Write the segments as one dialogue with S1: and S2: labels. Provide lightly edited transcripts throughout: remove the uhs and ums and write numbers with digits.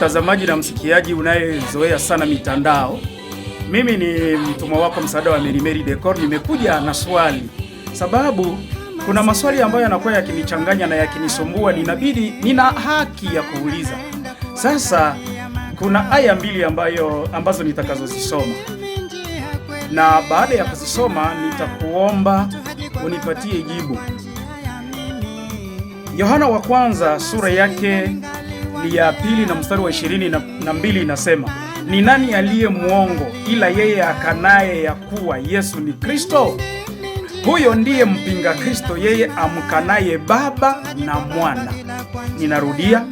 S1: mtazamaji na msikiaji unayezoea sana mitandao. Mimi ni mtumwa wako msaada wa Mary Decor. Nimekuja na swali, sababu kuna maswali ambayo yanakuwa yakinichanganya na yakinisumbua, nina haki ya kuuliza. Sasa kuna aya mbili ambazo nitakazozisoma, na baada ya kuzisoma nitakuomba unipatie jibu. Yohana wa kwanza sura yake ni ya 2 na mstari wa 22 inasema, ni nani aliye muongo ila yeye akanaye ya kuwa Yesu ni Kristo? Huyo ndiye mpinga Kristo, yeye amkanaye Baba na Mwana. Ninarudia,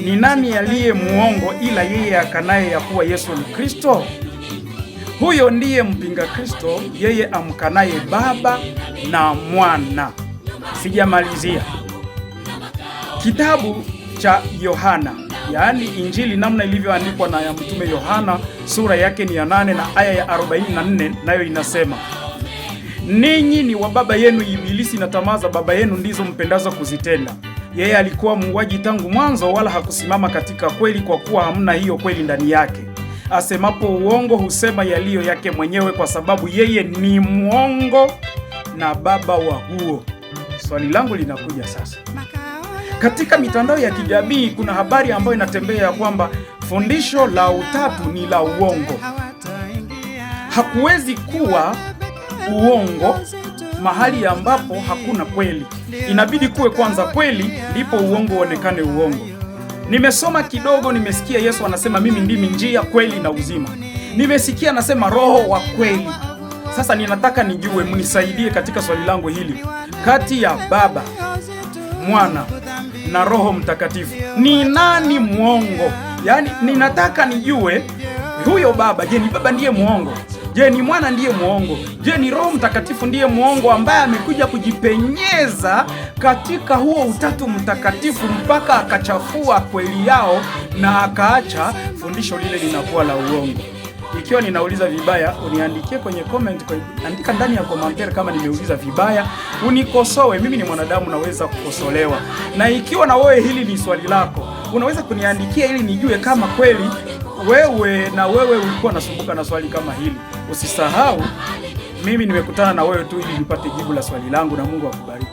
S1: ni nani aliye muongo ila yeye akanaye ya kuwa Yesu ni Kristo? Huyo ndiye mpinga Kristo, yeye amkanaye Baba na Mwana. Sijamalizia. Kitabu cha Yohana, yaani Injili namna ilivyoandikwa na ya mtume Yohana, sura yake ni ya 8 na aya ya 44, nayo inasema, ninyi ni wa baba yenu Ibilisi, na tamaa za baba yenu ndizo mpendazo kuzitenda. Yeye alikuwa muuaji tangu mwanzo, wala hakusimama katika kweli, kwa kuwa hamna hiyo kweli ndani yake. Asemapo uongo husema yaliyo yake mwenyewe, kwa sababu yeye ni muongo na baba wa huo. Swali langu linakuja sasa. Katika mitandao ya kijamii kuna habari ambayo inatembea kwamba fundisho la utatu ni la uongo. Hakuwezi kuwa uongo mahali ambapo hakuna kweli. Inabidi kuwe kwanza kweli, ndipo uongo uonekane uongo. Nimesoma kidogo, nimesikia Yesu anasema mimi ndimi njia, kweli na uzima. Nimesikia anasema roho wa kweli. Sasa ninataka nijue, mnisaidie katika swali langu hili. Kati ya Baba, Mwana na Roho Mtakatifu, ni nani muongo? Yaani ninataka nijue, huyo Baba, je, ni Baba ndiye muongo? Je, ni Mwana ndiye muongo? Je, ni Roho Mtakatifu ndiye muongo ambaye amekuja kujipenyeza katika huo utatu mtakatifu mpaka akachafua kweli yao na akaacha fundisho lile linakuwa la uongo? Ikiwa ninauliza vibaya, uniandikie kwenye comment, andika ndani ya commentaire kama nimeuliza vibaya, unikosoe. Mimi ni mwanadamu, naweza kukosolewa. Na ikiwa na wewe hili ni swali lako, unaweza kuniandikia ili nijue kama kweli wewe ulikuwa unasumbuka na swali kama hili. Usisahau, mimi nimekutana na wewe tu ili nipate jibu la swali langu, na Mungu akubariki.